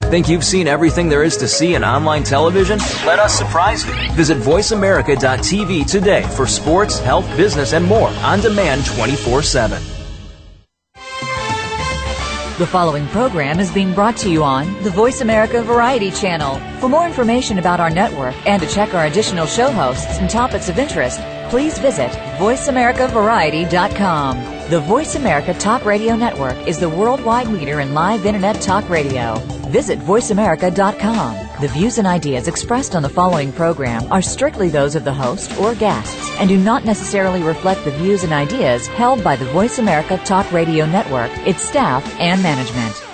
Think you've seen everything there is to see in online television? Let us surprise you. Visit voiceamerica.tv today for sports, health, business, and more on demand 24/7. The following program is being brought to you on the Voice America Variety Channel. For more information about our network and to check our additional show hosts and topics of interest, please visit voiceamericavariety.com. The Voice America Talk Radio Network is the worldwide leader in live Internet talk radio. Visit voiceamerica.com. The views and ideas expressed on the following program are strictly those of the host or guests and do not necessarily reflect the views and ideas held by the Voice America Talk Radio Network, its staff, and management.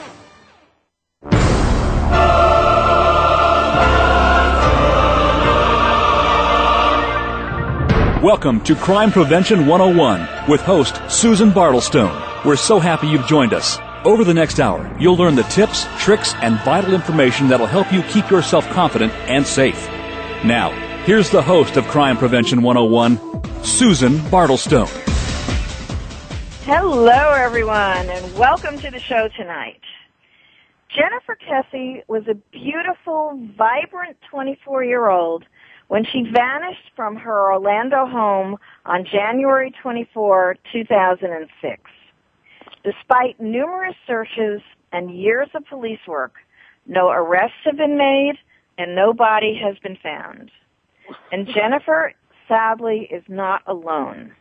Welcome to Crime Prevention 101 with host Susan Bartelstone. We're so happy you've joined us. Over the next hour, you'll learn the tips, tricks, and vital information that'll help you keep yourself confident and safe. Now, here's the host of Crime Prevention 101, Susan Bartelstone. Hello, everyone, and welcome to the show tonight. Jennifer Kesse was a beautiful, vibrant 24-year-old when she vanished from her Orlando home on January 24, 2006. Despite numerous searches and years of police work, no arrests have been made and no body has been found. And Jennifer, sadly, is not alone.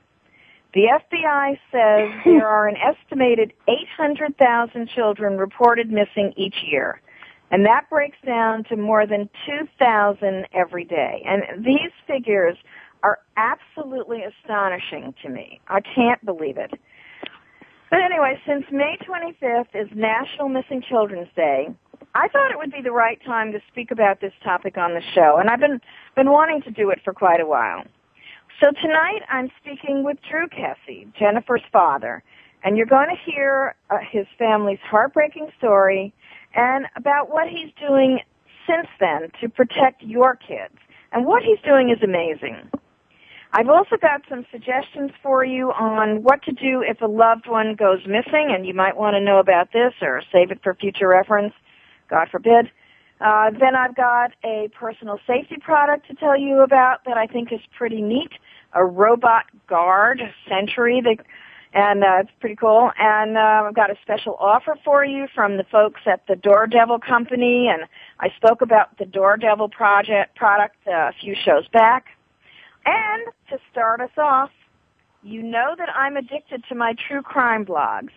The FBI says there are an estimated 800,000 children reported missing each year, and that breaks down to more than 2,000 every day. And these figures are absolutely astonishing to me. I can't believe it. But anyway, since May 25th is National Missing Children's Day, I thought it would be the right time to speak about this topic on the show, and I've been wanting to do it for quite a while. So tonight I'm speaking with Drew Kesse, Jennifer's father, and you're going to hear his family's heartbreaking story and about what he's doing since then to protect your kids. And what he's doing is amazing. I've also got some suggestions for you on what to do if a loved one goes missing, and you might want to know about this or save it for future reference, God forbid. Then I've got a personal safety product to tell you about that I think is pretty neat, a robot guard sentry, and it's pretty cool. And I've got a special offer for you from the folks at the Door Devil Company, and I spoke about the Door Devil product a few shows back. And to start us off, you know that I'm addicted to my true crime blogs.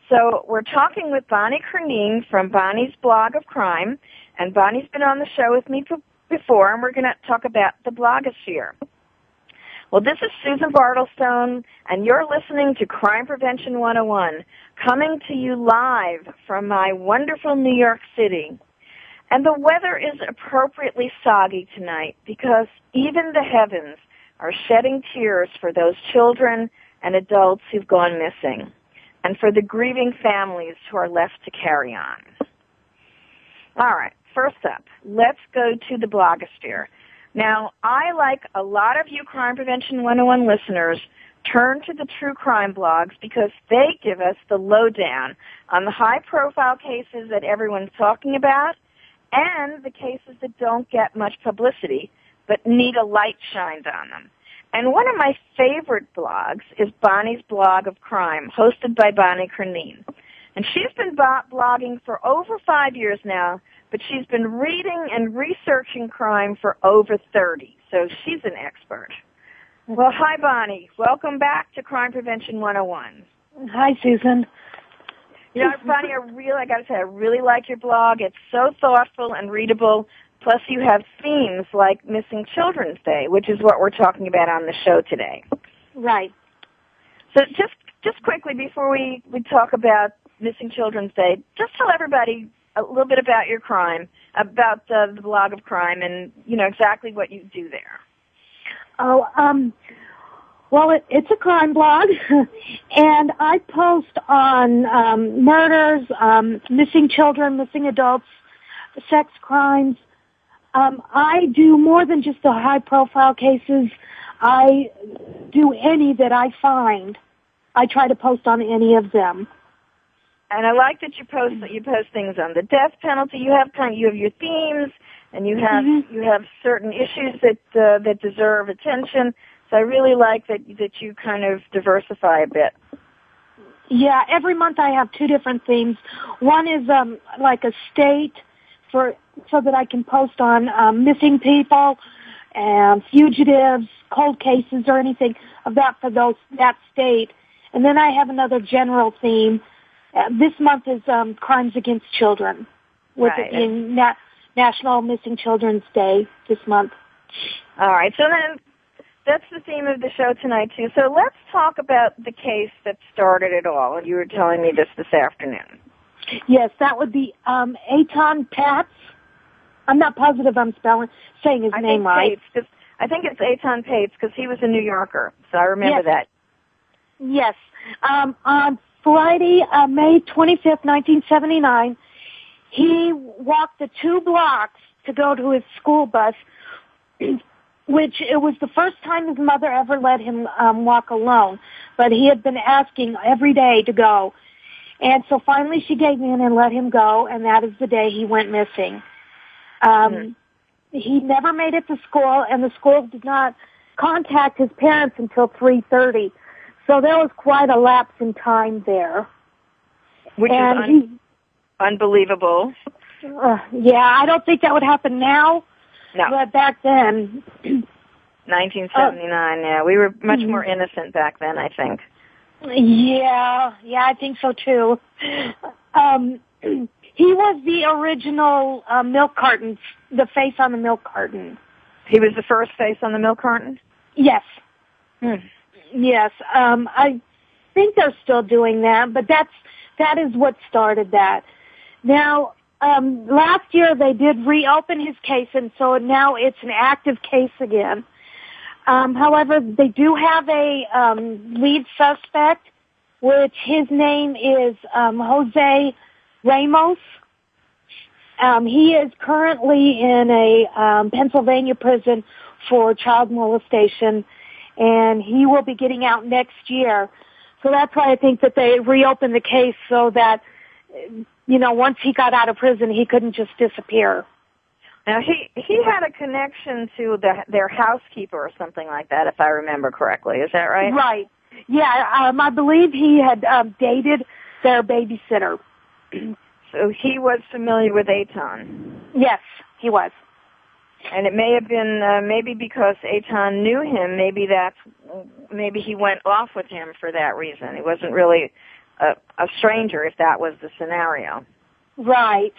So we're talking with Bonnie Kernene from Bonnie's Blog of Crime, and Bonnie's been on the show with me before, and we're going to talk about the blogosphere. Well, this is Susan Bartelstone, and you're listening to Crime Prevention 101, coming to you live from my wonderful New York City. And the weather is appropriately soggy tonight because even the heavens are shedding tears for those children and adults who've gone missing, and for the grieving families who are left to carry on. All right, first up, let's go to the blogosphere. Now, I, like a lot of you Crime Prevention 101 listeners, turn to the true crime blogs because they give us the lowdown on the high-profile cases that everyone's talking about and the cases that don't get much publicity but need a light shined on them. And one of my favorite blogs is Bonnie's Blog of Crime, hosted by Bonnie Kernene. And she's been blogging for over 5 years now, but she's been reading and researching crime for over 30, so she's an expert. Well, hi, Bonnie. Welcome back to Crime Prevention 101. Hi, Susan. You know, Bonnie, I got to say, I really like your blog. It's so thoughtful and readable. Plus, you have themes like Missing Children's Day, which is what we're talking about on the show today. Right. So just quickly, before we talk about Missing Children's Day, just tell everybody a little bit about your crime, about the Blog of Crime, and, you know, exactly what you do there. Well, it's a crime blog, and I post on murders, missing children, missing adults, sex crimes. I do more than just the high-profile cases. I do any that I find. I try to post on any of them. And I like that you post things on the death penalty. You have your themes, and you have certain issues that deserve attention. So I really like that you kind of diversify a bit. Yeah, every month I have 2 different themes. One is like a state so that I can post on missing people, fugitives, cold cases, or anything of that for that state. And then I have another general theme. This month is crimes against children, with it being National Missing Children's Day this month. All right, so then that's the theme of the show tonight, too. So let's talk about the case that started it all. You were telling me this afternoon. Yes, that would be Eitan Patz. I'm not positive I'm saying his name right. I think it's Eitan Patz because he was a New Yorker, so I remember that. Yes. On Friday, May 25th, 1979, he walked the 2 blocks to go to his school bus, which it was the first time his mother ever let him walk alone, but he had been asking every day to go. And so finally she gave in and let him go, and that is the day he went missing. He never made it to school, and the school did not contact his parents until 3:30. So there was quite a lapse in time there. Which is unbelievable. Yeah, I don't think that would happen now. No. But back then. 1979, yeah. We were much more innocent back then, I think. Yeah, I think so too. He was the original milk carton, the face on the milk carton. He was the first face on the milk carton? Yes. Yes, I think they're still doing that, but that is what started that. Now, last year they did reopen his case, and so now it's an active case again. However, they do have a lead suspect, which his name is Jose Ramos. He is currently in a Pennsylvania prison for child molestation, and he will be getting out next year. So that's why I think that they reopened the case so that, once he got out of prison, he couldn't just disappear. Now, he had a connection to their housekeeper or something like that, if I remember correctly. Is that right? Right. Yeah, I believe he had dated their babysitter. So he was familiar with Eitan. Yes, he was. And it may have been maybe because Eitan knew him. Maybe he went off with him for that reason. He wasn't really a stranger, if that was the scenario. Right.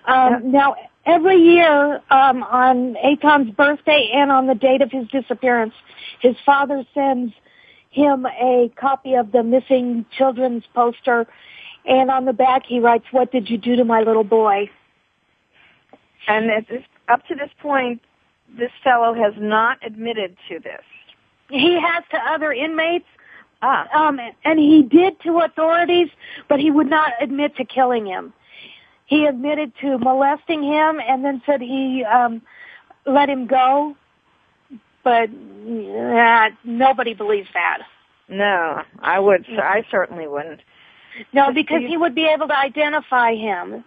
Now, every year on Eitan's birthday and on the date of his disappearance, his father sends him a copy of the missing children's poster, and on the back he writes, "What did you do to my little boy?" And up to this point, this fellow has not admitted to this. He has to other inmates, and he did to authorities, but he would not admit to killing him. He admitted to molesting him and then said he let him go, but nobody believes that. No, I certainly wouldn't. No, because he would be able to identify him,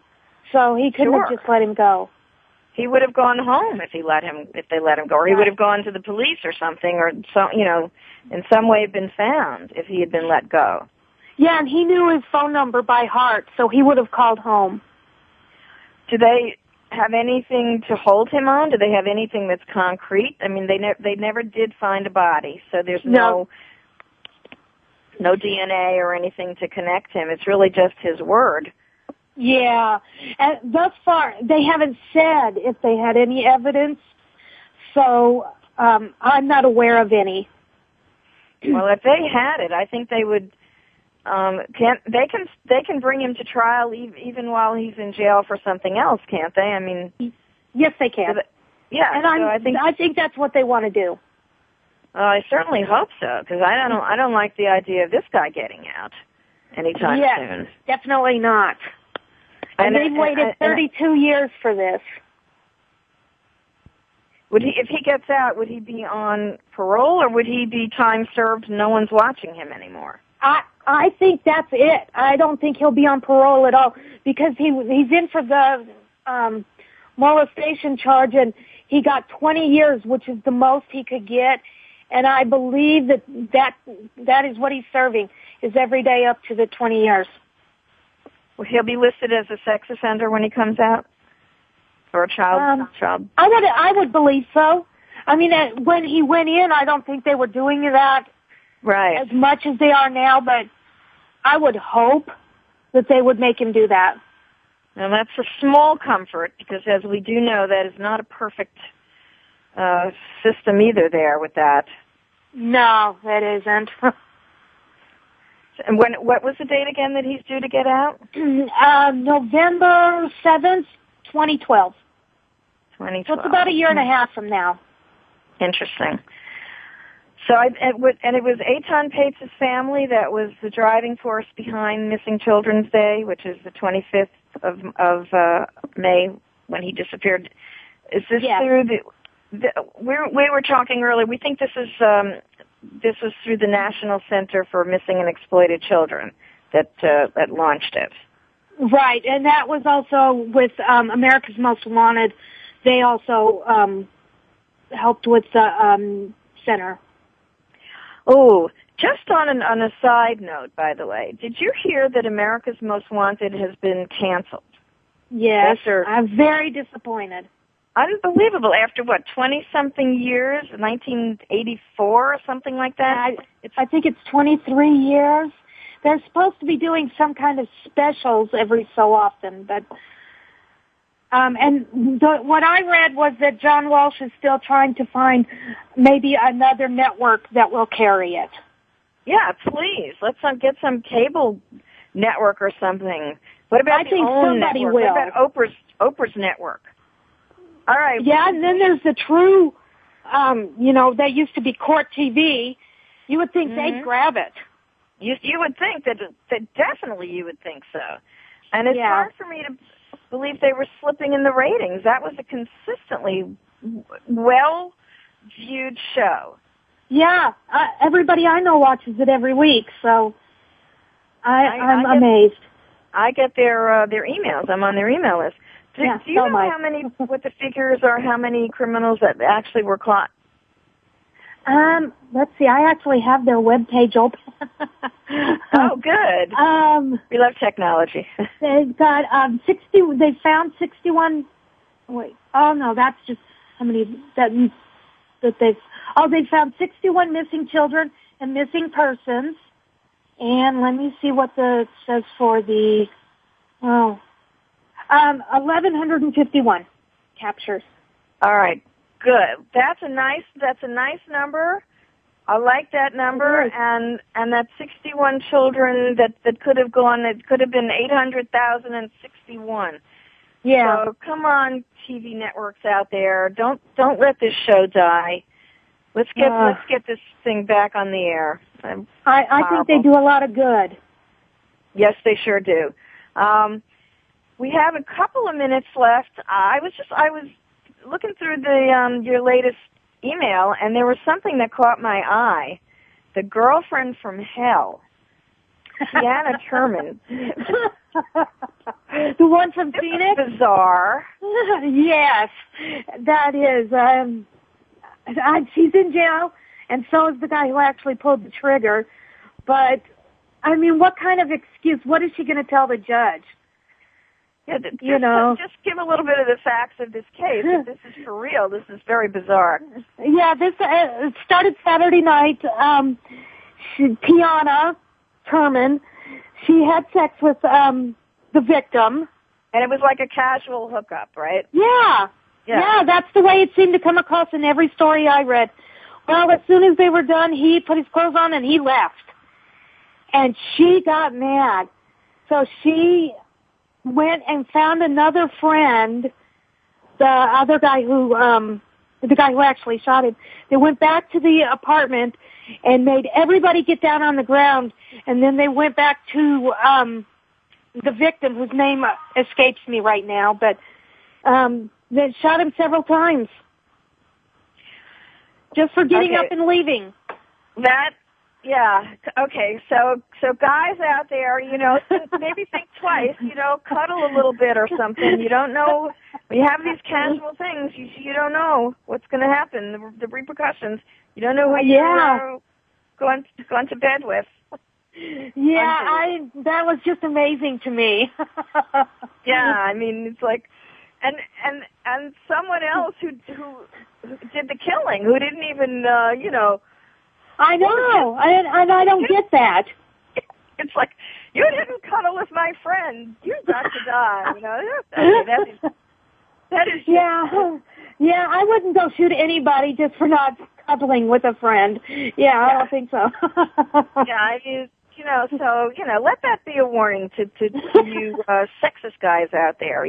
so he couldn't have just let him go. He would have gone home if they let him go, or he would have gone to the police or something, or in some way been found if he had been let go. Yeah, and he knew his phone number by heart, so he would have called home. Do they have anything to hold him on? Do they have anything that's concrete? I mean, they never did find a body, so there's no DNA or anything to connect him. It's really just his word. Yeah, and thus far they haven't said if they had any evidence, so I'm not aware of any. Well, if they had it, I think they would. They can bring him to trial even while he's in jail for something else, can't they? I mean, yes, they can. Yeah, and I think that's what they want to do. I certainly hope so, because I don't like the idea of this guy getting out anytime soon. Definitely not. And they've waited 32 years for this. If he gets out, would he be on parole, or would he be time served and no one's watching him anymore? I think that's it. I don't think he'll be on parole at all because he's in for the molestation charge, and he got 20 years, which is the most he could get. And I believe that is what he's serving, is every day up to the 20 years. Well, he'll be listed as a sex offender when he comes out, or a child. I would believe so. I mean, when he went in, I don't think they were doing that as much as they are now, but I would hope that they would make him do that. Now, that's a small comfort, because as we do know, that is not a perfect system either there with that. No, that isn't. And what was the date again that he's due to get out? November 7th, 2012. 2012. So it's about a year and a half from now. Interesting. So, it was Eitan Pates' family that was the driving force behind Missing Children's Day, which is the 25th of May when he disappeared. Is this through we were talking earlier. We think this was through the National Center for Missing and Exploited Children that launched it. Right, and that was also with America's Most Wanted. They also helped with the center. Oh, just on a side note, by the way, did you hear that America's Most Wanted has been canceled? Yes, I'm very disappointed. Unbelievable. After, 20-something years, 1984 or something like that? I think it's 23 years. They're supposed to be doing some kind of specials every so often, but... what I read was that John Walsh is still trying to find maybe another network that will carry it. Yeah, please. Let's get some cable network or something. What about I think somebody network? will. What about Oprah's network? All right. Yeah, and then there's the true, that used to be Court TV. You would think they'd grab it. You would think that definitely you would think so. And it's hard for me to believe they were slipping in the ratings. That was a consistently well-viewed show. Yeah, everybody I know watches it every week, so I'm amazed. I get their emails. I'm on their email list. Do you know what the figures are, how many criminals that actually were caught? Let's see, I actually have their webpage open. Oh, good. We love technology. They've got, they found 61, that's just how many, they found 61 missing children and missing persons. And let me see what it says for the, 1,151 captures. All right. Good. That's a nice number. I like that number, and that 61 children that could have gone. It could have been 800,061. Yeah. So come on, TV networks out there, don't let this show die. Let's get this thing back on the air. I think they do a lot of good. Yes, they sure do. We have a couple of minutes left. I was looking through your latest email, and there was something that caught my eye. The girlfriend from hell, Tiana Turman. The one from Phoenix? Bizarre. Yes, that is. She's in jail, and so is the guy who actually pulled the trigger. But, I mean, what kind of excuse? What is she going to tell the judge? Yeah, just give a little bit of the facts of this case. If this is for real, this is very bizarre. Yeah, this it started Saturday night. Tiana Turman, she had sex with the victim. And it was like a casual hookup, right? Yeah, that's the way it seemed to come across in every story I read. Well, as soon as they were done, he put his clothes on and he left. And she got mad. So she went and found another friend, the other guy who actually shot him. They went back to the apartment and made everybody get down on the ground, and then they went back to the victim, whose name escapes me right now, but they shot him several times just for getting up and leaving. Yeah. Okay. So guys out there, maybe think twice. Cuddle a little bit or something. You don't know when you have these casual things. You don't know what's going to happen. The repercussions. You don't know who you're going to bed with. Yeah, that was just amazing to me. Yeah, I mean, it's like, and someone else who did the killing, who didn't even, I know, and I don't get that. It's like, you didn't cuddle with my friend. You got to die. That is. Yeah. I wouldn't go shoot anybody just for not cuddling with a friend. Yeah, I don't think so. Let that be a warning to you sexist guys out there.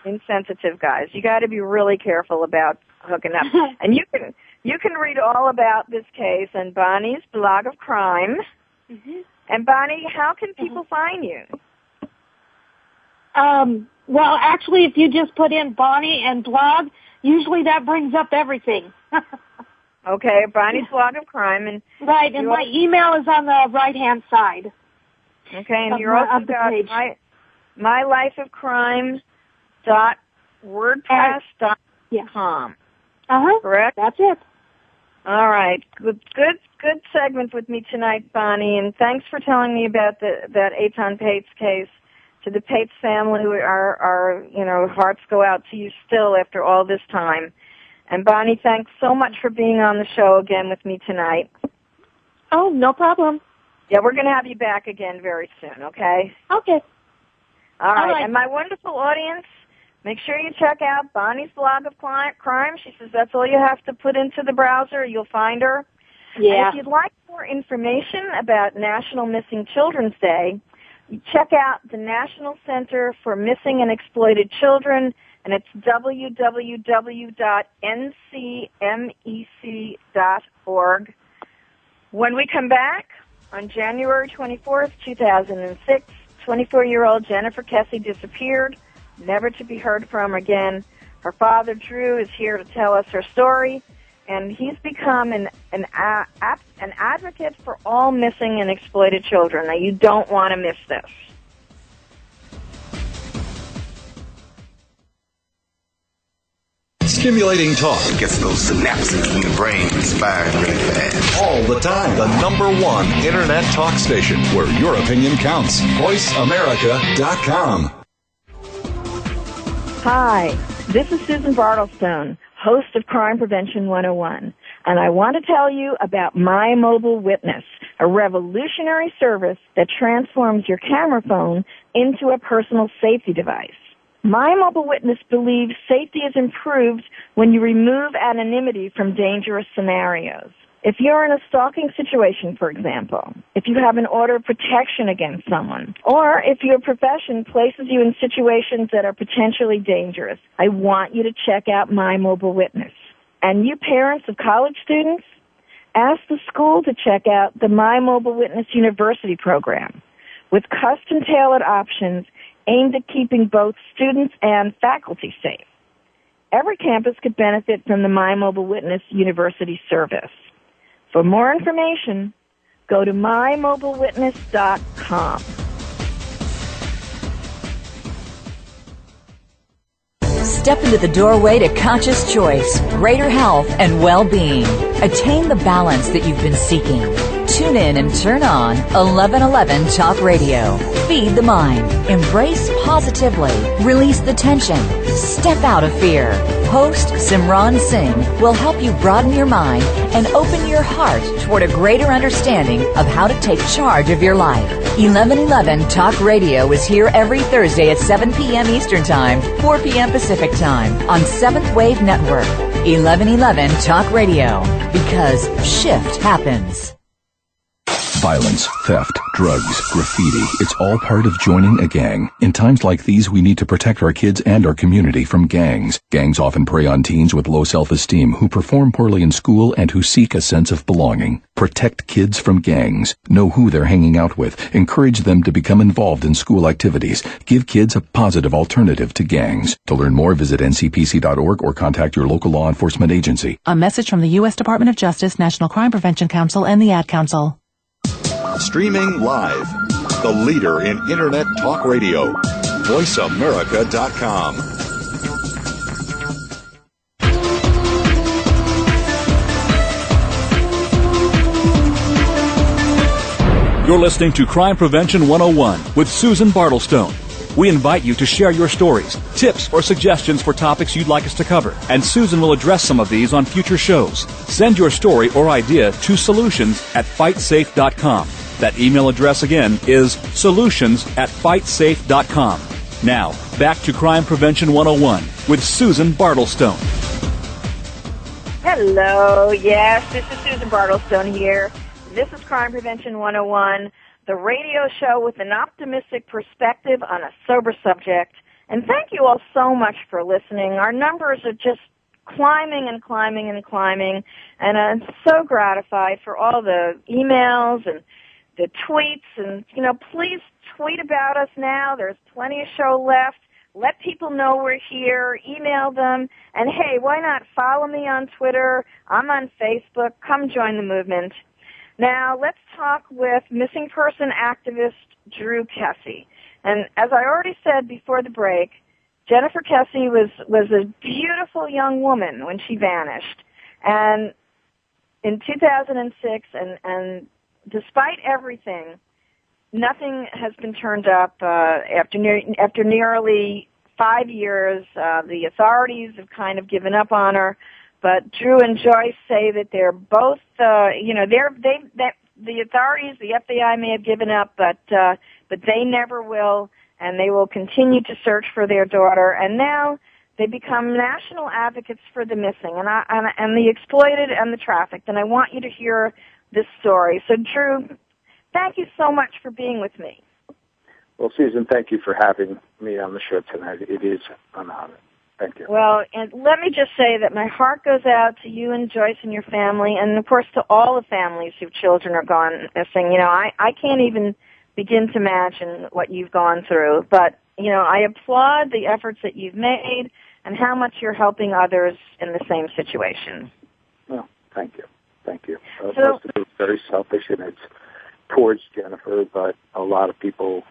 Insensitive guys. You got to be really careful about hooking up. And you can read all about this case on Bonnie's blog of crime. Mm-hmm. And Bonnie, how can people find you? Well, actually, if you just put in Bonnie and blog, usually that brings up everything. Okay, Bonnie's blog of crime, and right, and my email is on the right-hand side. Okay, and you're also got mylifeofcrime.wordpress.com. Correct? That's it. All right. Good segment with me tonight, Bonnie, and thanks for telling me about that Eitan Pates case. To the Pates family, who our hearts go out to you still after all this time. And Bonnie, thanks so much for being on the show again with me tonight. Oh, no problem. Yeah, we're going to have you back again very soon, okay? Okay. All right. And my wonderful audience, make sure you check out Bonnie's blog of crime. She says that's all you have to put into the browser. You'll find her. Yeah. And if you'd like more information about National Missing Children's Day, you check out the National Center for Missing and Exploited Children, and it's www.ncmec.org. When we come back on January 24th, 2006, 24-year-old Jennifer Kesse disappeared, never to be heard from again. Her father, Drew, is here to tell us her story, and he's become an advocate for all missing and exploited children. Now, you don't want to miss this. Stimulating talk. It gets those synapses in your brain firing really fast. All the time. The #1 Internet talk station where your opinion counts. VoiceAmerica.com. Hi, this is Susan Bartelstone, host of Crime Prevention 101, and I want to tell you about My Mobile Witness, a revolutionary service that transforms your camera phone into a personal safety device. My Mobile Witness believes safety is improved when you remove anonymity from dangerous scenarios. If you're in a stalking situation, for example, if you have an order of protection against someone, or if your profession places you in situations that are potentially dangerous, I want you to check out My Mobile Witness. And you parents of college students, ask the school to check out the My Mobile Witness University program with custom-tailored options aimed at keeping both students and faculty safe. Every campus could benefit from the My Mobile Witness University service. For more information, go to mymobilewitness.com. Step into the doorway to conscious choice, greater health, and well-being. Attain the balance that you've been seeking. Tune in and turn on 1111 Talk Radio. Feed the mind. Embrace positively. Release the tension. Step out of fear. Host Simran Singh will help you broaden your mind and open your heart toward a greater understanding of how to take charge of your life. 1111 Talk Radio is here every Thursday at 7 p.m. Eastern Time, 4 p.m. Pacific Time on 7th Wave Network. 1111 Talk Radio, because shift happens. Violence, theft, drugs, graffiti, it's all part of joining a gang. In times like these, we need to protect our kids and our community from gangs. Gangs often prey on teens with low self-esteem who perform poorly in school and who seek a sense of belonging. Protect kids from gangs. Know who they're hanging out with. Encourage them to become involved in school activities. Give kids a positive alternative to gangs. To learn more, visit ncpc.org or contact your local law enforcement agency. A message from the U.S. Department of Justice, National Crime Prevention Council, and the Ad Council. Streaming live. The leader in Internet talk radio. VoiceAmerica.com. You're listening to Crime Prevention 101 with Susan Bartelstone. We invite you to share your stories, tips, or suggestions for topics you'd like us to cover, and Susan will address some of these on future shows. Send your story or idea to solutions@fightsafe.com. That email address again is solutions@fightsafe.com. Now, back to Crime Prevention 101 with Susan Bartelstone. Hello, yes, this is Susan Bartelstone here. This is Crime Prevention 101. The radio show with an optimistic perspective on a sober subject. And thank you all so much for listening. Our numbers are just climbing and climbing and climbing, and I'm so gratified for all the emails and the tweets. And, please tweet about us now. There's plenty of show left. Let people know we're here. Email them. And, hey, why not follow me on Twitter? I'm on Facebook. Come join the movement. Now, let's talk with missing person activist Drew Kesse. And as I already said before the break, Jennifer Kesse was a beautiful young woman when she vanished. And in 2006, and despite everything, nothing has been turned up. After nearly 5 years, the authorities have kind of given up on her. But Drew and Joyce say that they're both, the authorities, the FBI may have given up, but they never will, and they will continue to search for their daughter. And now they become national advocates for the missing and the exploited and the trafficked. And I want you to hear this story. So, Drew, thank you so much for being with me. Well, Susan, thank you for having me on the show tonight. It is an honor. Thank you. Well, and let me just say that my heart goes out to you and Joyce and your family, and, of course, to all the families whose children are gone missing. I can't even begin to imagine what you've gone through. But, I applaud the efforts that you've made and how much you're helping others in the same situation. Well, thank you. Thank you. So, most of it's very selfish, and it's towards Jennifer, but a lot of people,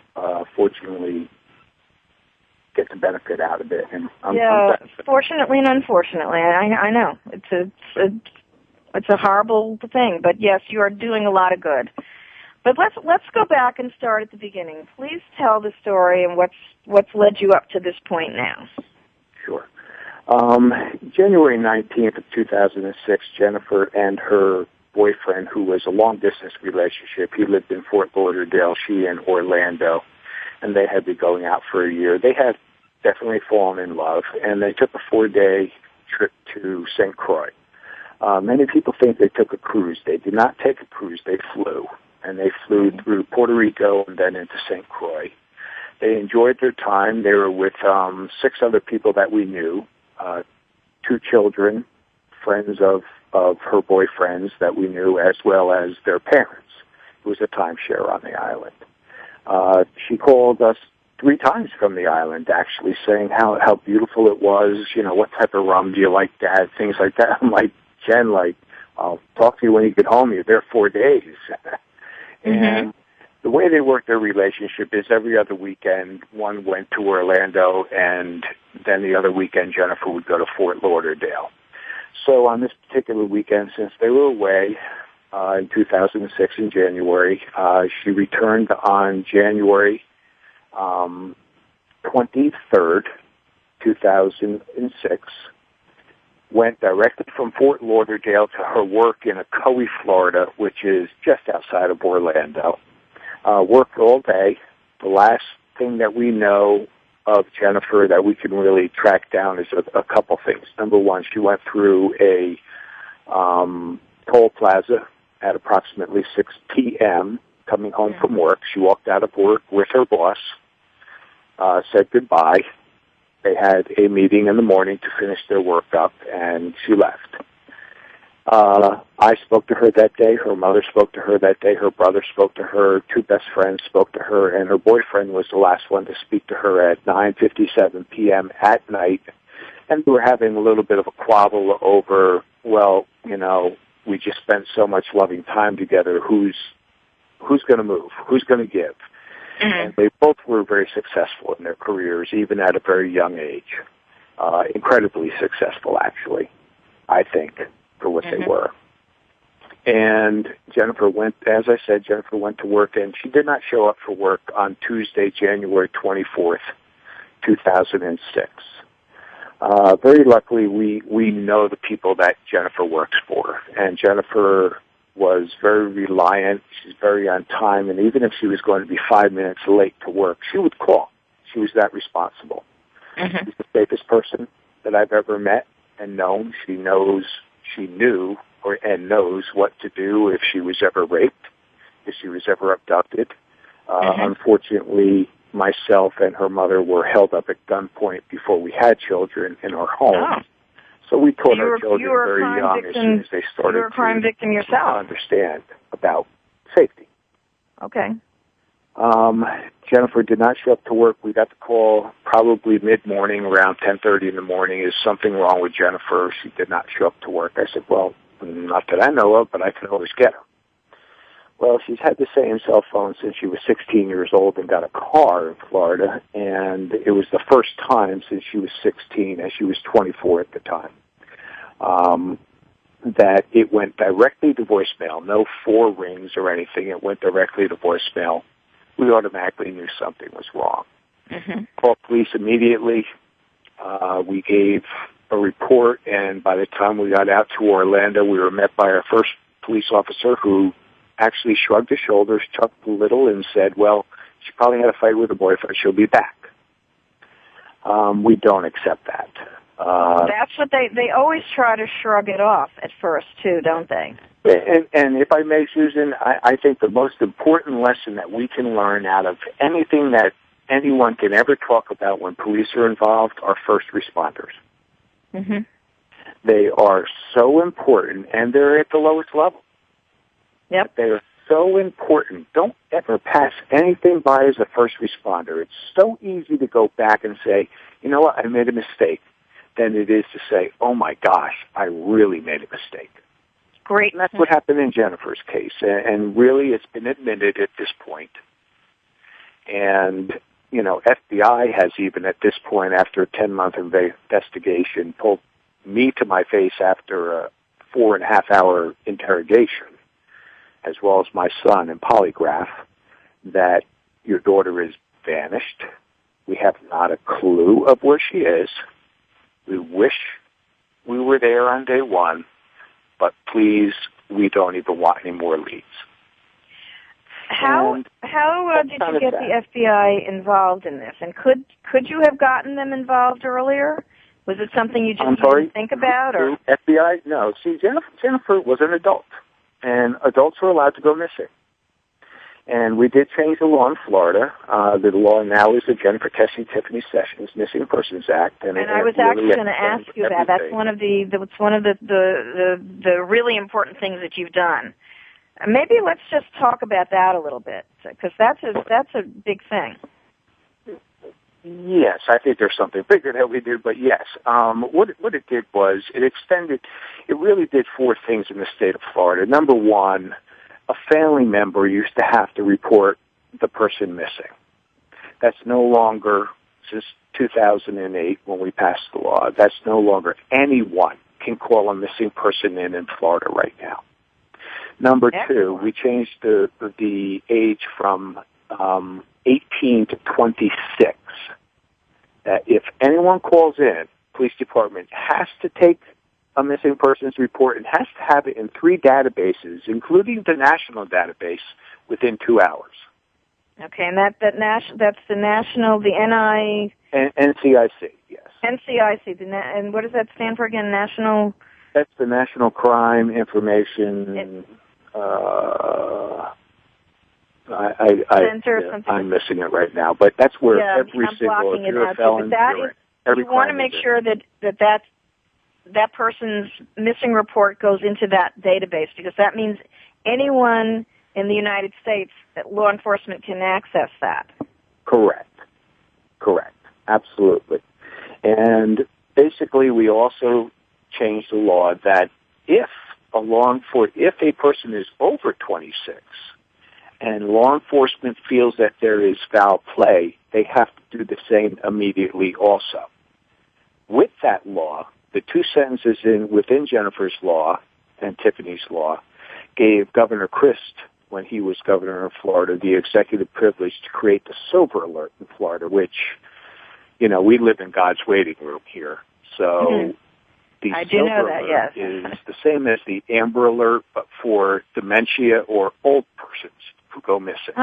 fortunately, get the benefit out of it. And I'm fortunately and unfortunately, I know it's a horrible thing, but yes, you are doing a lot of good. But let's go back and start at the beginning. Please tell the story and what's led you up to this point now. Sure. January 19th of 2006, Jennifer and her boyfriend, who was a long-distance relationship, he lived in Fort Lauderdale, she in Orlando, and they had been going out for a year. They had definitely fallen in love, and they took a 4-day trip to St. Croix. Many people think they took a cruise. They did not take a cruise. They flew, and they flew through Puerto Rico and then into St. Croix. They enjoyed their time. They were with 6 other people that we knew, 2 children, friends of her boyfriends that we knew, as well as their parents. It was a timeshare on the island. She called us 3 times from the island, actually, saying how beautiful it was, what type of rum do you like, Dad, things like that. I'm like, Jen, I'll talk to you when you get home. You're there 4 days. And the way they worked their relationship is every other weekend, one went to Orlando, and then the other weekend, Jennifer would go to Fort Lauderdale. So on this particular weekend, since they were away in 2006 in January, she returned on January 23rd, 2006, went directly from Fort Lauderdale to her work in Ocoee, Florida, which is just outside of Orlando. Worked all day. The last thing that we know of Jennifer that we can really track down is a couple things. Number one, she went through a toll plaza at approximately 6 p.m., coming home from work. She walked out of work with her boss, said goodbye. They had a meeting in the morning to finish their work up, and she left. I spoke to her that day. Her mother spoke to her that day. Her brother spoke to her. Two best friends spoke to her, and her boyfriend was the last one to speak to her at 9:57 p.m. at night. And we were having a little bit of a quabble over, well, you know, we just spent so much loving time together. Who's going to move? Who's going to give? And they both were very successful in their careers, even at a very young age. Incredibly successful, actually, I think, for what they were. And Jennifer went, as I said, Jennifer went to work, and she did not show up for work on Tuesday, January 24th, 2006. Very luckily, we know the people that Jennifer works for, and Jennifer was very reliant. She's very on time, and even if she was going to be 5 minutes late to work, she would call. She was that responsible. She's the safest person that I've ever met and known. She knew and knows what to do if she was ever raped, if she was ever abducted. Unfortunately, myself and her mother were held up at gunpoint before we had children in our home. So we taught our children very young as soon as they started you were a crime victim yourself. To understand about safety. Okay. Jennifer did not show up to work. We got the call probably mid-morning, around 10:30 in the morning. Is something wrong with Jennifer? She did not show up to work. I said, well, not that I know of, but I can always get her. Well, she's had the same cell phone since she was 16 years old and got a car in Florida, and it was the first time since she was 16, and she was 24 at the time, that it went directly to voicemail. No 4 rings or anything. It went directly to voicemail. We automatically knew something was wrong. Called police immediately. We gave a report, and by the time we got out to Orlando, we were met by our first police officer who actually shrugged his shoulders, chuckled a little, and said, well, she probably had a fight with her boyfriend. She'll be back. We don't accept that. That's what they always try to shrug it off at first, too, don't they? And if I may, Susan, I think the most important lesson that we can learn out of anything that anyone can ever talk about when police are involved are first responders. They are so important, and they're at the lowest level. Yep. They are so important. Don't ever pass anything by as a first responder. It's so easy to go back and say, you know what, I made a mistake, than it is to say, oh my gosh, I really made a mistake. Great. And that's what happened in Jennifer's case. And really, it's been admitted at this point. And, you know, FBI has even at this point, after a 10-month investigation, told me to my face after a 4.5-hour interrogation, as well as my son in polygraph, that your daughter is vanished. We have not a clue of where she is. We wish we were there on day one, but please, we don't even want any more leads. How did you get the FBI involved in this? And could you have gotten them involved earlier? Was it something you just didn't think about? Or FBI? No. See, Jennifer was an adult, and adults were allowed to go missing. And we did change the law in Florida. The law now is the Jennifer Kesse Tiffany Sessions Missing Persons Act. And I was actually going to ask you that. That's one of the really important things that you've done. Maybe let's just talk about that a little bit, because that's a big thing. Yes, I think there's something bigger that we do, but yes. What it did was it really did 4 things in the state of Florida. Number one, a family member used to have to report the person missing. That's no longer, since 2008 when we passed the law, that's no longer anyone can call a missing person in Florida right now. Number 2, we changed the age from 18 to 26. That if anyone calls in, police department has to take a missing persons report and has to have it in 3 databases, including the national database, within 2 hours. Okay, and that's the national, the NCIC, yes. NCIC, and what does that stand for again? National. That's the National Crime Information I'm missing it right now, but that's where every single, if you're a felon, you want to make sure that person's missing report goes into that database, because that means anyone in the United States, that law enforcement can access that. Correct. Absolutely. And basically, we also changed the law that if a person is over 26 and law enforcement feels that there is foul play, they have to do the same immediately also. With that law, the two sentences within Jennifer's law and Tiffany's law gave Governor Christ, when he was governor of Florida, the executive privilege to create the Silver Alert in Florida, which, we live in God's waiting room here. So the Silver Alert is the same as the Amber Alert, but for dementia or old persons who go missing.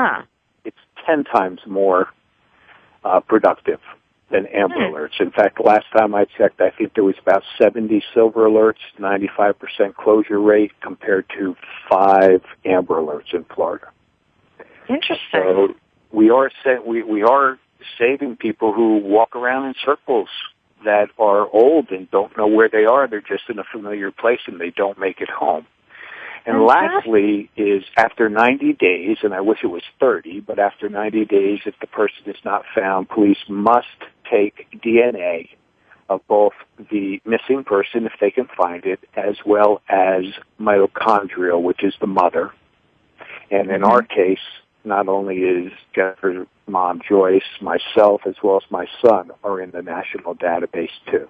It's 10 times more productive than Amber Alerts. In fact, last time I checked, I think there was about 70 Silver Alerts, 95% closure rate, compared to 5 Amber Alerts in Florida. Interesting. So we are saving people who walk around in circles that are old and don't know where they are. They're just in a familiar place and they don't make it home. And lastly is after 90 days, and I wish it was 30, but after 90 days, if the person is not found, police must take DNA of both the missing person, if they can find it, as well as mitochondrial, which is the mother. And in our case, not only is Jennifer's mom, Joyce, myself, as well as my son are in the national database, too.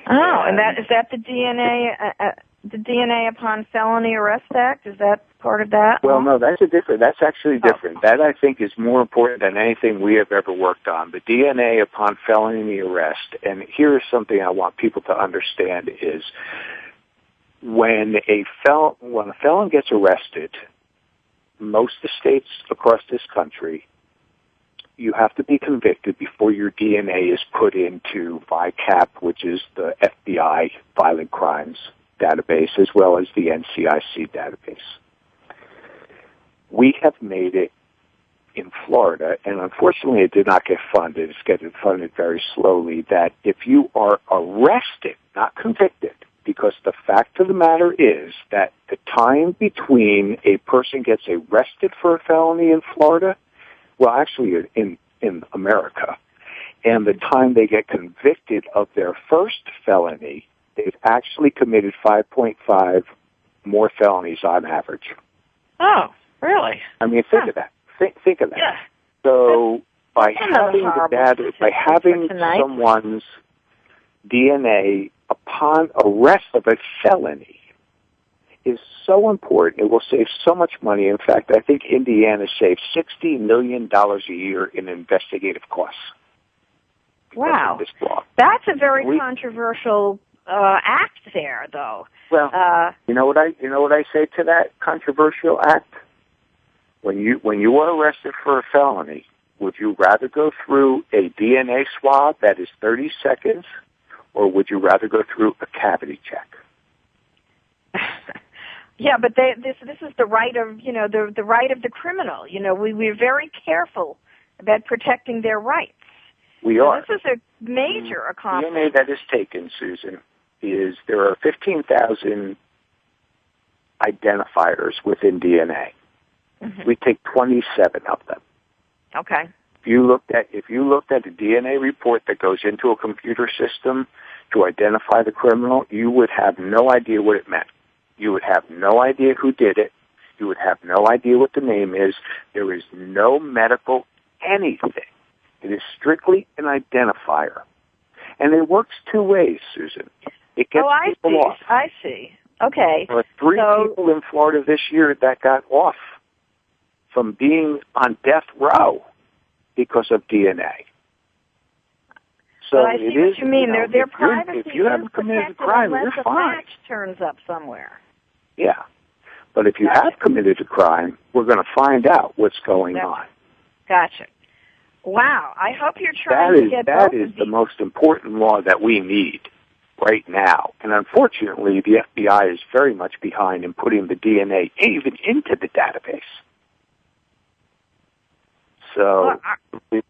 And is that the DNA... the DNA upon felony arrest act, is that part of that? Well, no, that's actually different. That, I think, is more important than anything we have ever worked on. The DNA upon felony arrest, and here's something I want people to understand, is when a felon gets arrested, most of the states across this country, you have to be convicted before your DNA is put into VICAP, which is the FBI violent crimes database, as well as the NCIC database. We have made it in Florida, and unfortunately it did not get funded. It's getting funded very slowly, that if you are arrested, not convicted, because the fact of the matter is that the time between a person gets arrested for a felony in Florida, well, actually in America, and the time they get convicted of their first felony, they've actually committed 5.5 more felonies on average. Oh, really? I mean, think of that. Think of that. Yeah. So by having someone's DNA upon arrest of a felony is so important. It will save so much money. In fact, I think Indiana saves $60 million a year in investigative costs. Wow. That's a very controversial act there, though. Well, you know what I say to that controversial act? When you are arrested for a felony, would you rather go through a DNA swab that is 30 seconds, or would you rather go through a cavity check? Yeah, but this is the right of the right of the criminal. We're very careful about protecting their rights. We are. This is a major accomplishment. DNA that is taken, Susan, is there are 15,000 identifiers within DNA. Mm-hmm. We take 27 of them. Okay. If you looked at a DNA report that goes into a computer system to identify the criminal, you would have no idea what it meant. You would have no idea who did it. You would have no idea what the name is. There is no medical anything. It is strictly an identifier. And it works two ways, Susan. It gets people off. I see. Okay. There are 3 people in Florida this year that got off from being on death row because of DNA. So I see what you mean. Their privacy if you haven't committed a crime, you're fine. Match turns up somewhere. Yeah. But if you have committed a crime, we're going to find out what's going on. Gotcha. Wow. I hope you're trying to get that is the most important law that we need. right now. And unfortunately, the FBI is very much behind in putting the DNA even into the database. So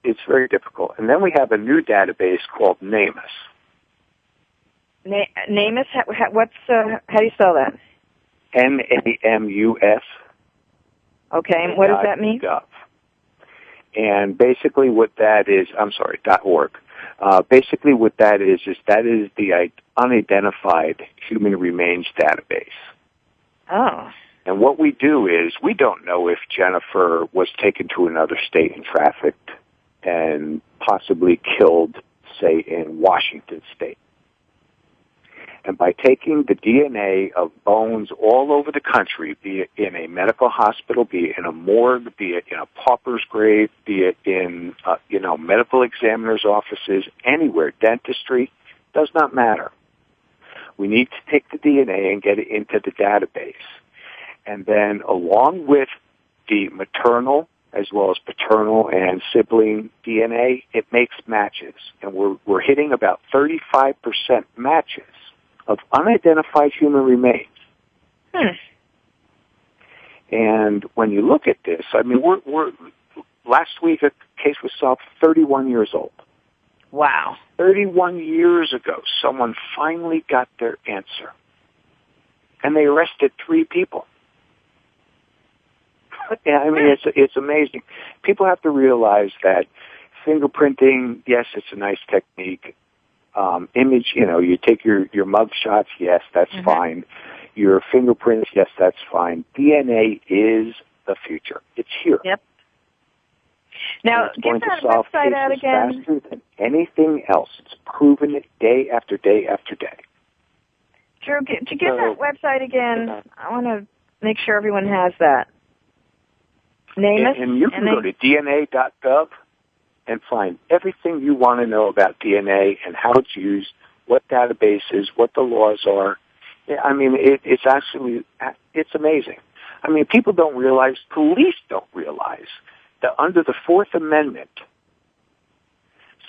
it's very difficult. And then we have a new database called NamUs. NamUs? How do you spell that? NAMUS. Okay, and what does that mean? .gov. And basically what that is, .org. Basically what that is the unidentified human remains database. Oh. And what we do is we don't know if Jennifer was taken to another state and trafficked and possibly killed, say, in Washington State. And by taking the DNA of bones all over the country, be it in a medical hospital, be it in a morgue, be it in a pauper's grave, be it in, medical examiners' offices, anywhere, dentistry, does not matter. We need to take the DNA and get it into the database. And then along with the maternal as well as paternal and sibling DNA, it makes matches. And we're hitting about 35% matches of unidentified human remains. And when you look at this, I mean, we're last week a case was solved 31 years old. Wow. 31 years ago, someone finally got their answer. And they arrested 3 people. Yeah, I mean, it's amazing. People have to realize that fingerprinting, yes, it's a nice technique. Image, you take your mug shots, yes, that's fine. Your fingerprints, yes, that's fine. DNA is the future. It's here. Yep. Now, give that website out again. Faster than anything else. It's proven it day after day after day. Drew, to give that website again, I want to make sure everyone has that. Name it. And you can go to DNA.gov and find everything you want to know about DNA and how it's used, what databases, what the laws are. I mean, it's amazing. I mean, people don't realize, police don't realize that under the Fourth Amendment,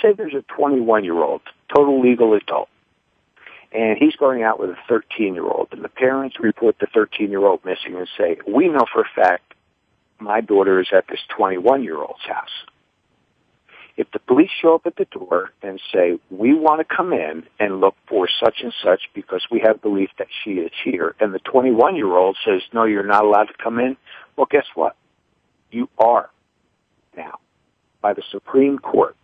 say there's a 21-year-old, total legal adult, and he's going out with a 13-year-old, and the parents report the 13-year-old missing and say, we know for a fact my daughter is at this 21-year-old's house. If the police show up at the door and say, we want to come in and look for such and such because we have belief that she is here, and the 21-year-old says, no, you're not allowed to come in, well, guess what? You are now by the Supreme Court.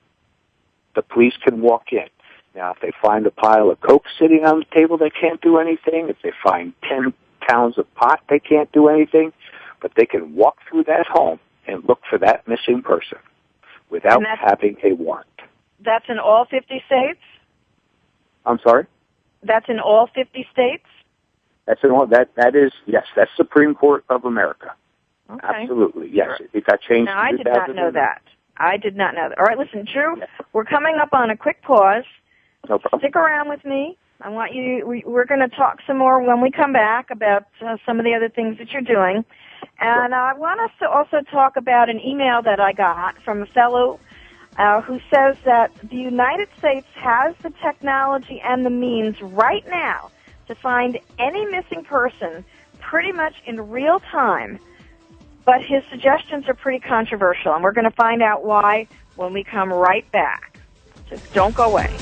The police can walk in. Now, if they find a pile of coke sitting on the table, they can't do anything. If they find 10 pounds of pot, they can't do anything. But they can walk through that home and look for that missing person without having a warrant. That's in all 50 states? I'm sorry? That's in all 50 states? That's in all, that's Supreme Court of America. Okay. Absolutely, yes. It got changed now, I did not know that. I did not know that. All right, listen, Drew, we're coming up on a quick pause. No problem. Stick around with me. I want you, we're going to talk some more when we come back about some of the other things that you're doing. And I want us to also talk about an email that I got from a fellow who says that the United States has the technology and the means right now to find any missing person pretty much in real time, but his suggestions are pretty controversial, and we're going to find out why when we come right back. So don't go away.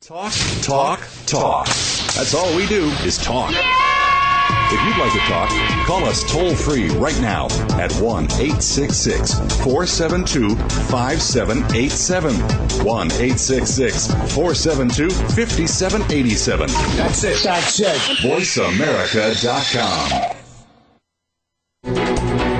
Talk, talk, talk. That's all we do is talk. If you'd like to talk, call us toll-free right now at 1-866-472-5787. 1-866-472-5787. That's it. VoiceAmerica.com.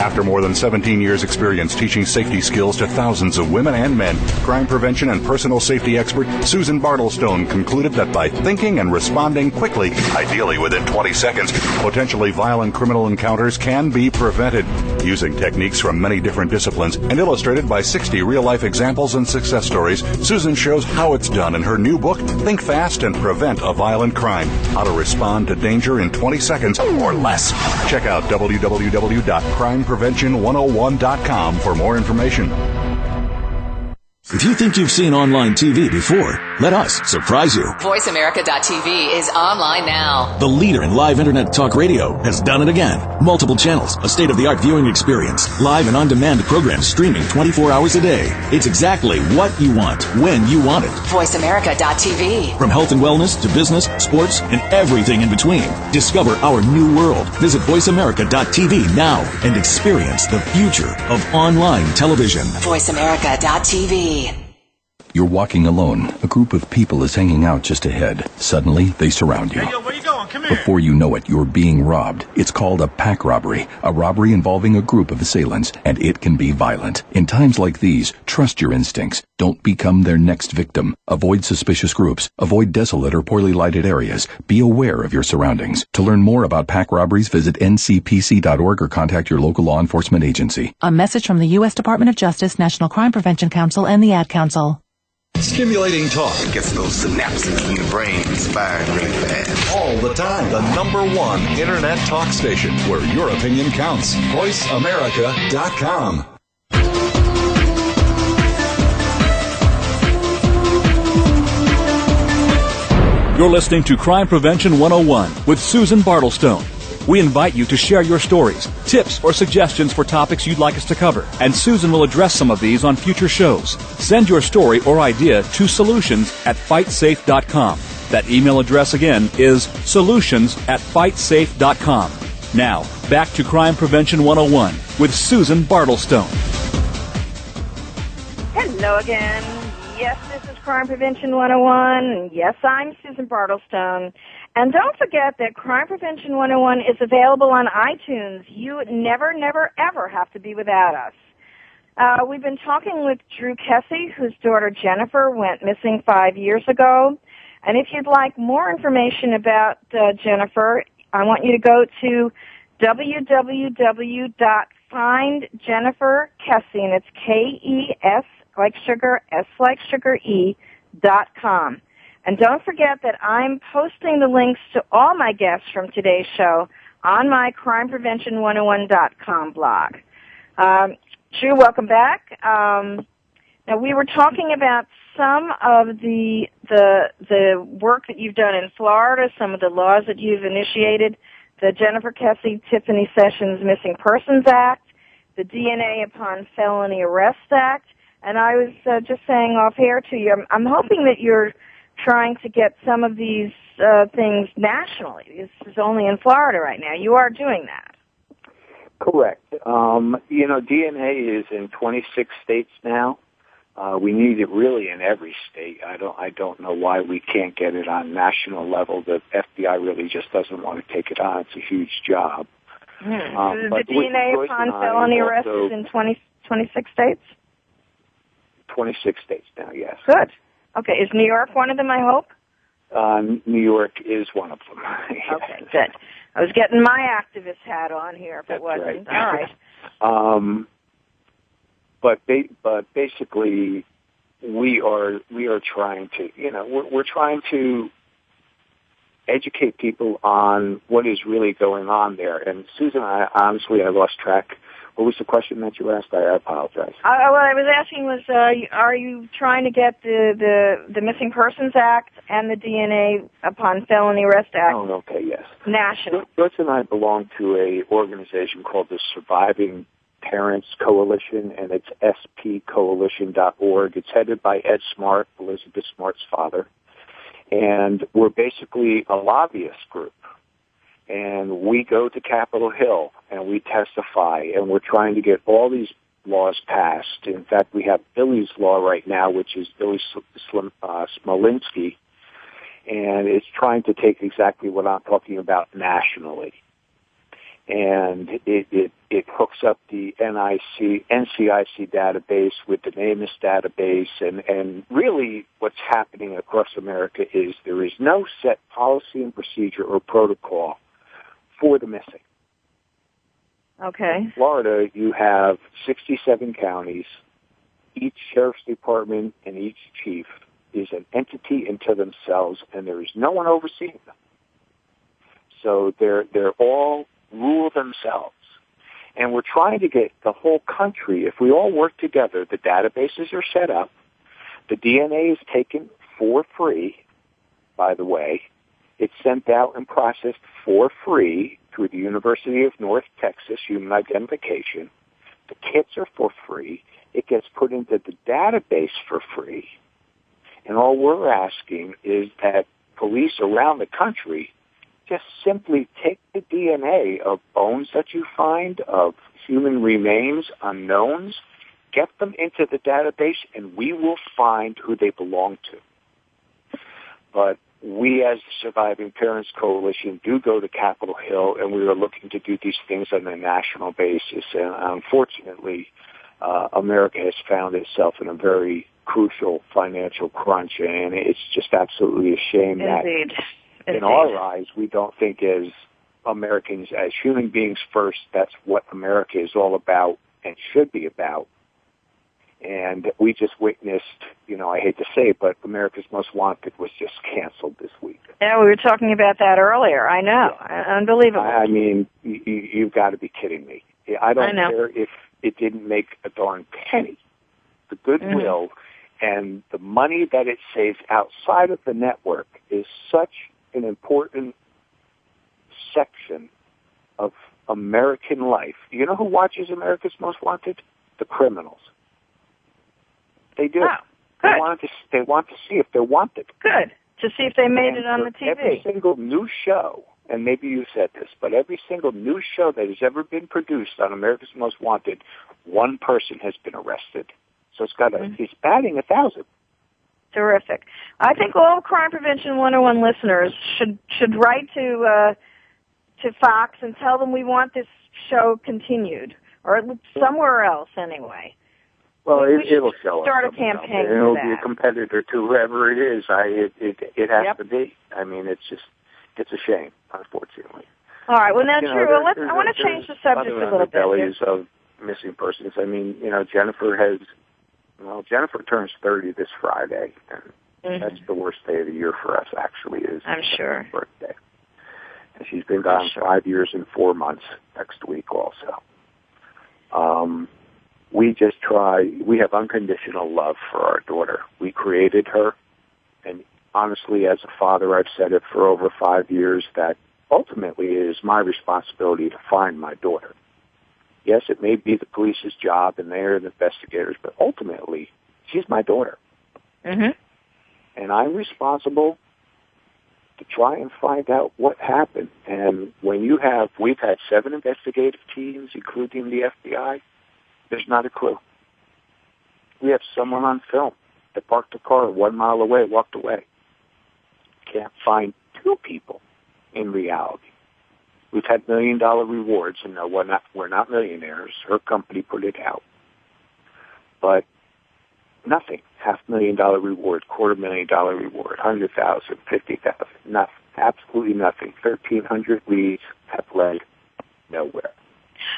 After more than 17 years' experience teaching safety skills to thousands of women and men, crime prevention and personal safety expert Susan Bartelstone concluded that by thinking and responding quickly, ideally within 20 seconds, potentially violent criminal encounters can be prevented. Using techniques from many different disciplines and illustrated by 60 real-life examples and success stories, Susan shows how it's done in her new book, Think Fast and Prevent a Violent Crime, How to Respond to Danger in 20 Seconds or Less. Check out www.crimeprevention.com crimeprevention101.com for more information. If you think you've seen online TV before, let us surprise you. VoiceAmerica.tv is online now. The leader in live internet talk radio has done it again. Multiple channels, a state-of-the-art viewing experience, live and on-demand programs streaming 24 hours a day. It's exactly what you want, when you want it. VoiceAmerica.tv. From health and wellness to business, sports, and everything in between. Discover our new world. Visit VoiceAmerica.tv now and experience the future of online television. VoiceAmerica.tv. You're walking alone. A group of people is hanging out just ahead. Suddenly, they surround you. Hey, yo, where you going? Come here. Before you know it, you're being robbed. It's called a pack robbery, a robbery involving a group of assailants, and it can be violent. In times like these, trust your instincts. Don't become their next victim. Avoid suspicious groups. Avoid desolate or poorly lighted areas. Be aware of your surroundings. To learn more about pack robberies, visit ncpc.org or contact your local law enforcement agency. A message from the U.S. Department of Justice, National Crime Prevention Council, and the Ad Council. Stimulating talk. It gets those synapses in your brain firing really fast. All the time. The #1 internet talk station where your opinion counts. VoiceAmerica.com. You're listening to Crime Prevention 101 with Susan Bartelstone. We invite you to share your stories, tips, or suggestions for topics you'd like us to cover, and Susan will address some of these on future shows. Send your story or idea to solutions@fightsafe.com. That email address again is solutions@fightsafe.com. Now, back to Crime Prevention 101 with Susan Bartelstone. Hello again. Yes, this is Crime Prevention 101. Yes, I'm Susan Bartelstone. And don't forget that Crime Prevention 101 is available on iTunes. You never, ever have to be without us. We've been talking with Drew Kesse, whose daughter Jennifer went missing 5 years ago. And if you'd like more information about Jennifer, I want you to go to www.findjenniferkesse, and it's K-E-S like sugar, S like sugar, E.com. And don't forget that I'm posting the links to all my guests from today's show on my crimeprevention101.com blog. Drew, welcome back. Now, we were talking about some of the work that you've done in Florida, some of the laws that you've initiated, the Jennifer Kesse Tiffany Sessions Missing Persons Act, the DNA Upon Felony Arrest Act, and I was just saying off air to you, I'm hoping that you're trying to get some of these things nationally. This is only in Florida right now. You are doing that. Correct. DNA is in 26 states now. We need it really in every state. I don't know why we can't get it on national level. The FBI really just doesn't want to take it on. It's a huge job. The DNA upon felony arrest is in 26 states? 26 states now, yes. Good. Okay, is New York one of them, I hope? New York is one of them. Okay, good. I was getting my activist hat on here if it wasn't. Right. All right. But basically, we are trying to, we're trying to educate people on what is really going on there. And Susan, I lost track. What was the question that you asked? I apologize. What I was asking was, are you trying to get the Missing Persons Act and the DNA Upon Felony Arrest Act? Oh, okay, yes. National. Joyce and I belong to a organization called the Surviving Parents Coalition, and it's spcoalition.org. It's headed by Ed Smart, Elizabeth Smart's father. And we're basically a lobbyist group. And we go to Capitol Hill and we testify, and we're trying to get all these laws passed. In fact, we have Billy's law right now, which is Billy Smolinski, and it's trying to take exactly what I'm talking about nationally. And it hooks up the NCIC database with the NamUs database, and really what's happening across America is there is no set policy and procedure or protocol for the missing. Okay. In Florida, you have 67 counties. Each sheriff's department and each chief is an entity unto themselves, and there is no one overseeing them. So they're all rule themselves. And we're trying to get the whole country, if we all work together, the databases are set up, the DNA is taken for free, by the way. It's sent out and processed for free through the University of North Texas Human Identification. The kits are for free. It gets put into the database for free. And all we're asking is that police around the country just simply take the DNA of bones that you find, of human remains, unknowns, get them into the database, and we will find who they belong to. But we, as the Surviving Parents Coalition, do go to Capitol Hill, and we are looking to do these things on a national basis. And unfortunately, America has found itself in a very crucial financial crunch, and it's just absolutely a shame that in our eyes, we don't think as Americans, as human beings first, that's what America is all about and should be about. And we just witnessed, I hate to say it, but America's Most Wanted was just canceled this week. Yeah, we were talking about that earlier. I know. Unbelievable. I mean, you've got to be kidding me. I don't care if it didn't make a darn penny. The goodwill and the money that it saves outside of the network is such an important section of American life. You know who watches America's Most Wanted? The criminals. They do. Oh, good. They want to see if they're wanted. Good. To see if they made it on the TV. Every single new show, and maybe you said this, but every single new show that has ever been produced on America's Most Wanted, one person has been arrested. So it's got he's batting 1,000. Terrific. I think all Crime Prevention 101 listeners should write to Fox and tell them we want this show continued, or somewhere else anyway. Well, it'll show start us. A campaign. It'll be a competitor to whoever it is. It has to be. I mean, it's a shame, unfortunately. All right. Well, now, Drew, I want to change the subject a little bit. Bellies of missing persons. I mean, Jennifer turns 30 this Friday, and that's the worst day of the year for us. Actually, is I'm sure her birthday, and she's been gone 5 years and 4 months. Next week, also. We have unconditional love for our daughter. We created her, and honestly, as a father, I've said it for over 5 years that ultimately it is my responsibility to find my daughter. Yes, it may be the police's job, and they're the investigators, but ultimately, she's my daughter. Mm-hmm. And I'm responsible to try and find out what happened. And we've had 7 investigative teams, including the FBI. There's not a clue. We have someone on film that parked a car 1 mile away, walked away. Can't find 2 people in reality. We've had $1 million rewards, and no, we're not millionaires. Her company put it out. But nothing. $500,000 reward, $250,000 reward, $100,000, $50,000, nothing. Absolutely nothing. 1,300 leads have led nowhere.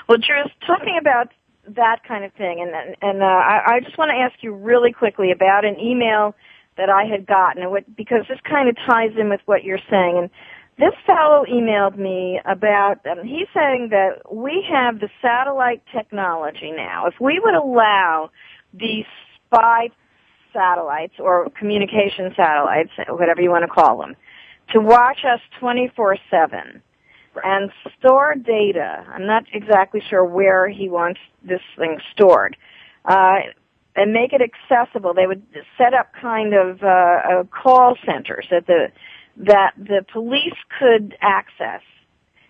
Well, Drew, talking about that kind of thing, and I just want to ask you really quickly about an email that I had gotten, because this kind of ties in with what you're saying. And this fellow emailed me about, he's saying that we have the satellite technology now. If we would allow these spy satellites or communication satellites, whatever you want to call them, to watch us 24/7 and store data, I'm not exactly sure where he wants this thing stored, and make it accessible. They would set up kind of call centers that the police could access.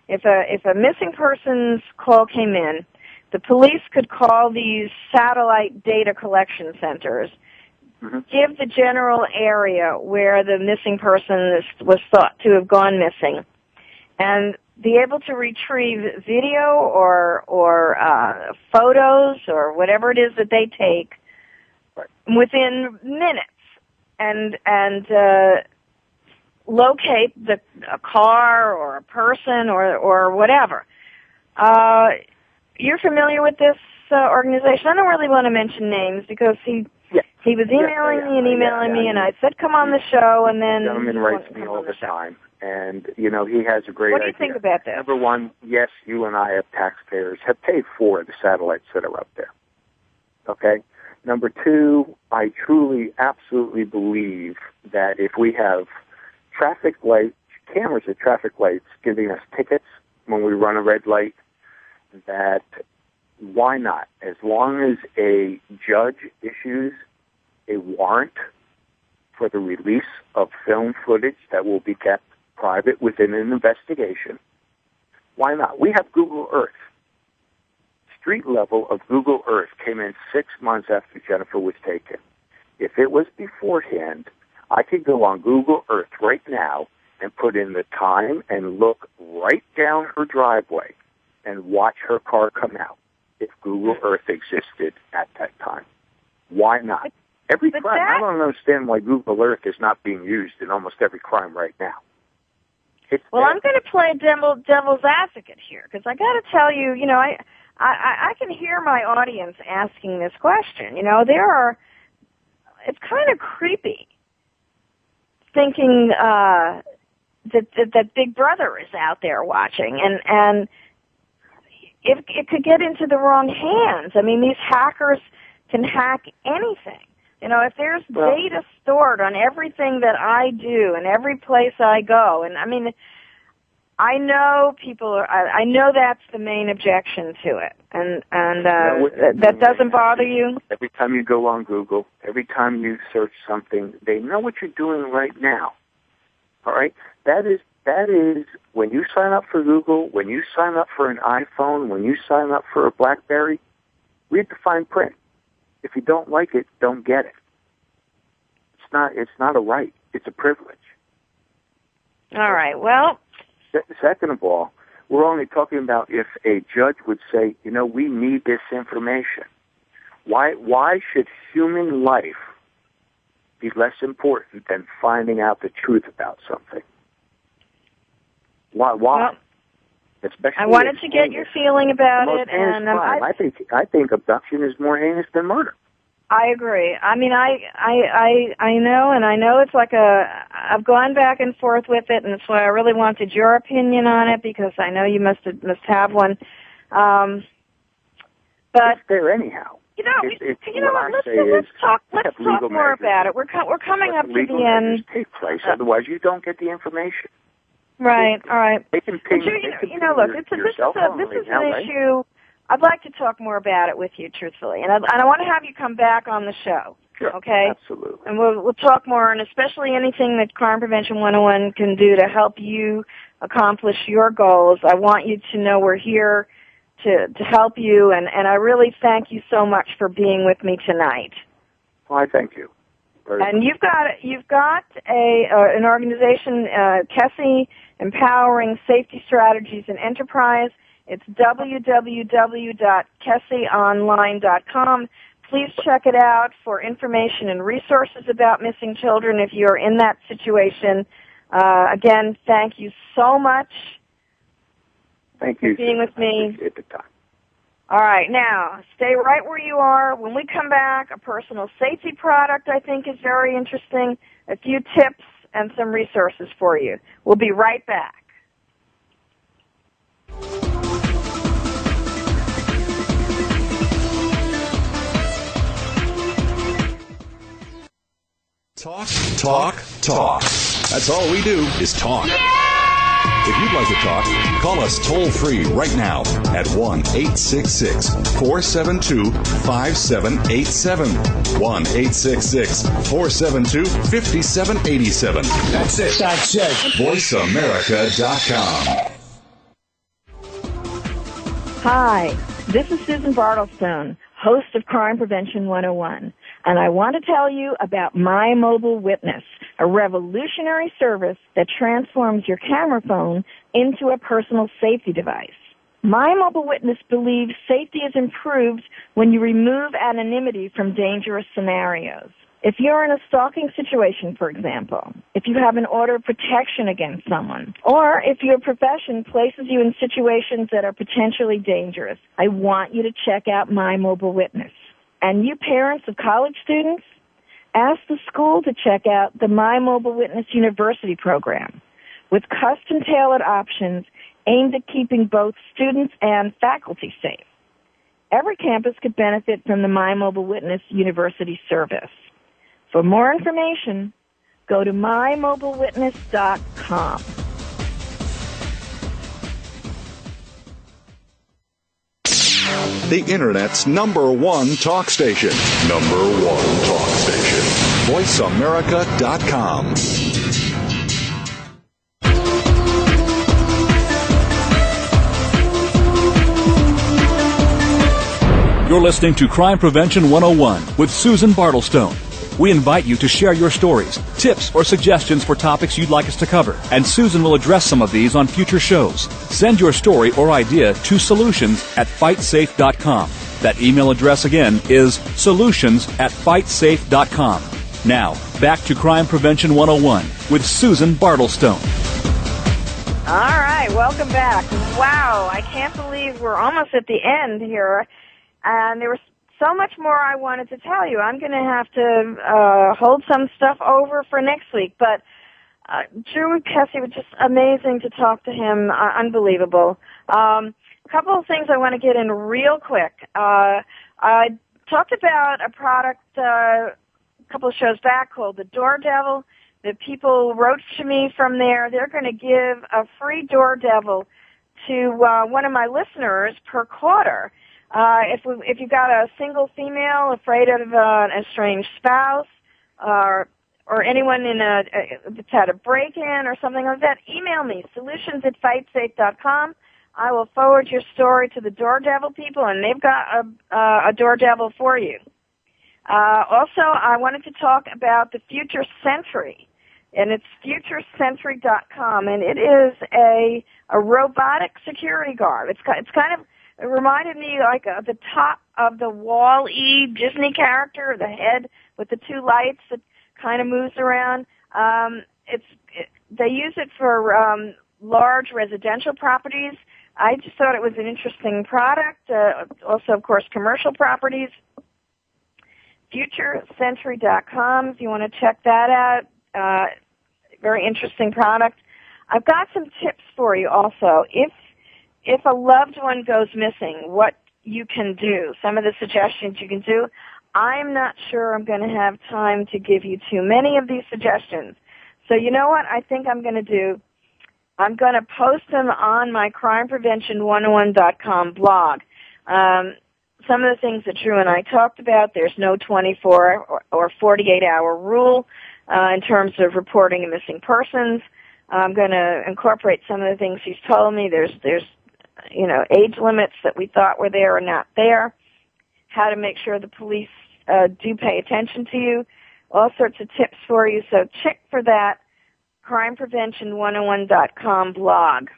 If a missing person's call came in, the police could call these satellite data collection centers, give the general area where the missing person was thought to have gone missing, and be able to retrieve video or photos or whatever it is that they take within minutes, and locate a car or a person or whatever. You're familiar with this organization? I don't really want to mention names because he He was emailing me and emailing me, and I said, come on the show, and then... The gentleman writes me all the time, and, he has a great idea. What do you think about this? Number one, yes, you and I, as taxpayers, have paid for the satellites that are up there. Okay? Number two, I truly, absolutely believe that if we have traffic lights, cameras at traffic lights giving us tickets when we run a red light, that why not? As long as a judge issues a warrant for the release of film footage that will be kept private within an investigation, why not? We have Google Earth. Street level of Google Earth came in 6 months after Jennifer was taken. If it was beforehand, I could go on Google Earth right now and put in the time and look right down her driveway and watch her car come out if Google Earth existed at that time. Why not? Every crime, I don't understand why Google Earth is not being used in almost every crime right now. Well, I'm going to play devil's advocate here, because I got to tell you, I can hear my audience asking this question. It's kind of creepy thinking that Big Brother is out there watching, and it could get into the wrong hands. I mean, these hackers can hack anything. If there's data stored on everything that I do and every place I go, and I mean, I know I know that's the main objection to it, and that doesn't bother you? Every time you go on Google, every time you search something, they know what you're doing right now. All right? That is when you sign up for Google, when you sign up for an iPhone, when you sign up for a BlackBerry, read the fine print. If you don't like it, don't get it. It's not a right. It's a privilege. All right. Well, second of all, we're only talking about if a judge would say, we need this information. Why should human life be less important than finding out the truth about something? Why? Well, especially I wanted to get your feeling about it, and I think abduction is more heinous than murder. I agree. I mean, I know, and I know it's like I've gone back and forth with it, and that's why I really wanted your opinion on it, because I know you must have one. But it's there anyhow. Let's talk more about it. We're coming up to the end. Take place, otherwise you don't get the information. Right. All right. They can ping. Look, this is an issue. I'd like to talk more about it with you, truthfully, and I want to have you come back on the show. Sure. Okay. Absolutely. And we'll talk more, and especially anything that Crime Prevention 101 can do to help you accomplish your goals. I want you to know we're here to help you, and I really thank you so much for being with me tonight. Well, I thank you. And you've got an organization, Kesse, Empowering Safety Strategies and Enterprise. It's www.kesseonline.com. Please check it out for information and resources about missing children if you're in that situation. Again, thank you so much. Thank you for being with me. At the time. All right, now, stay right where you are. When we come back, a personal safety product I think is very interesting, a few tips, and some resources for you. We'll be right back. Talk. That's all we do is talk. If you'd like to talk, call us toll-free right now at 1-866-472-5787. 1-866-472-5787. That's it. VoiceAmerica.com. Hi, this is Susan Bartelstone, host of Crime Prevention 101. And I want to tell you about My Mobile Witness, a revolutionary service that transforms your camera phone into a personal safety device. My Mobile Witness believes safety is improved when you remove anonymity from dangerous scenarios. If you're in a stalking situation, for example, if you have an order of protection against someone, or if your profession places you in situations that are potentially dangerous, I want you to check out My Mobile Witness. And you parents of college students, Ask the school to check out the My Mobile Witness University program with custom-tailored options aimed at keeping both students and faculty safe. Every campus could benefit from the My Mobile Witness University service. For more information, go to mymobilewitness.com. The Internet's #1 talk station. #1 talk station. VoiceAmerica.com. You're listening to Crime Prevention 101 with Susan Bartelstone. We invite you to share your stories, tips, or suggestions for topics you'd like us to cover, and Susan will address some of these on future shows. Send your story or idea to solutions@fightsafe.com. That email address again is solutions@fightsafe.com. Now, back to Crime Prevention 101 with Susan Bartelstone. All right, welcome back. Wow, I can't believe we're almost at the end here. And there was so much more I wanted to tell you. I'm going to have to hold some stuff over for next week. But Drew Kesse was just amazing to talk to him. Unbelievable. A couple of things I want to get in real quick. I talked about a product a couple of shows back called the Door Devil. The people wrote to me from there. They're going to give a free Door Devil to one of my listeners per quarter. If you've got a single female afraid of an estranged spouse, or anyone that's had a break-in or something like that, email me, solutions@fightsafe.com. I will forward your story to the Door Devil people, and they've got a Door Devil for you. Also, I wanted to talk about the Future Sentry, and it's futuresentry.com, and it is a robotic security guard. It reminded me like the top of the Wall-E Disney character, the head with the two lights that kind of moves around. They use it for large residential properties. I just thought it was an interesting product. Also, of course, commercial properties. FutureSentry.com if you want to check that out. Very interesting product. I've got some tips for you also. If a loved one goes missing, what you can do, some of the suggestions you can do. I'm not sure I'm going to have time to give you too many of these suggestions. So you know what I think I'm going to do? I'm going to post them on my crimeprevention101.com blog. Some of the things that Drew and I talked about, there's no 24 or 48-hour rule in terms of reporting of missing persons. I'm going to incorporate some of the things he's told me. There's age limits that we thought were there are not there, how to make sure the police do pay attention to you, all sorts of tips for you. So check for that, crimeprevention101.com blog.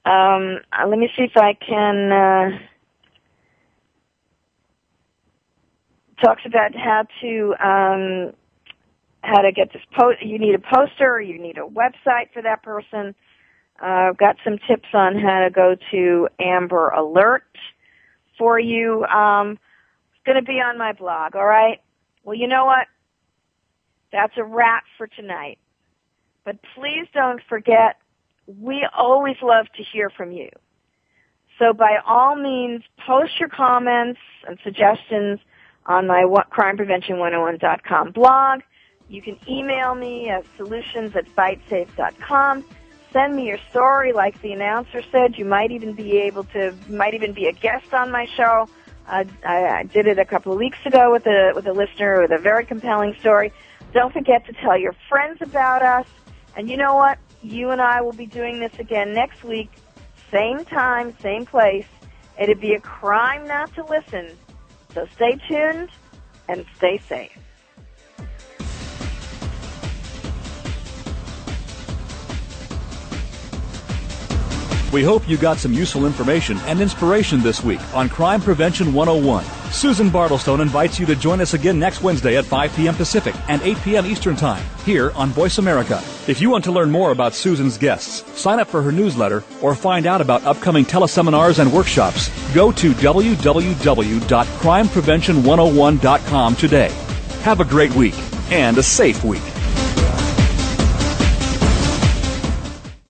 Let me see if I can talks about how to get this post. You need a poster, or you need a website for that person. I've got some tips on how to go to Amber Alert for you. It's going to be on my blog, all right? Well, you know what? That's a wrap for tonight. But please don't forget, we always love to hear from you. So by all means, post your comments and suggestions on my crimeprevention101.com blog. You can email me at solutions@fightsafe.com. Send me your story, like the announcer said. You might even be a guest on my show. I did it a couple of weeks ago with a listener with a very compelling story. Don't forget to tell your friends about us. And you know what? You and I will be doing this again next week, same time, same place. It'd be a crime not to listen. So stay tuned and stay safe. We hope you got some useful information and inspiration this week on Crime Prevention 101. Susan Bartelstone invites you to join us again next Wednesday at 5 p.m. Pacific and 8 p.m. Eastern Time here on Voice America. If you want to learn more about Susan's guests, sign up for her newsletter, or find out about upcoming teleseminars and workshops, go to www.crimeprevention101.com today. Have a great week and a safe week.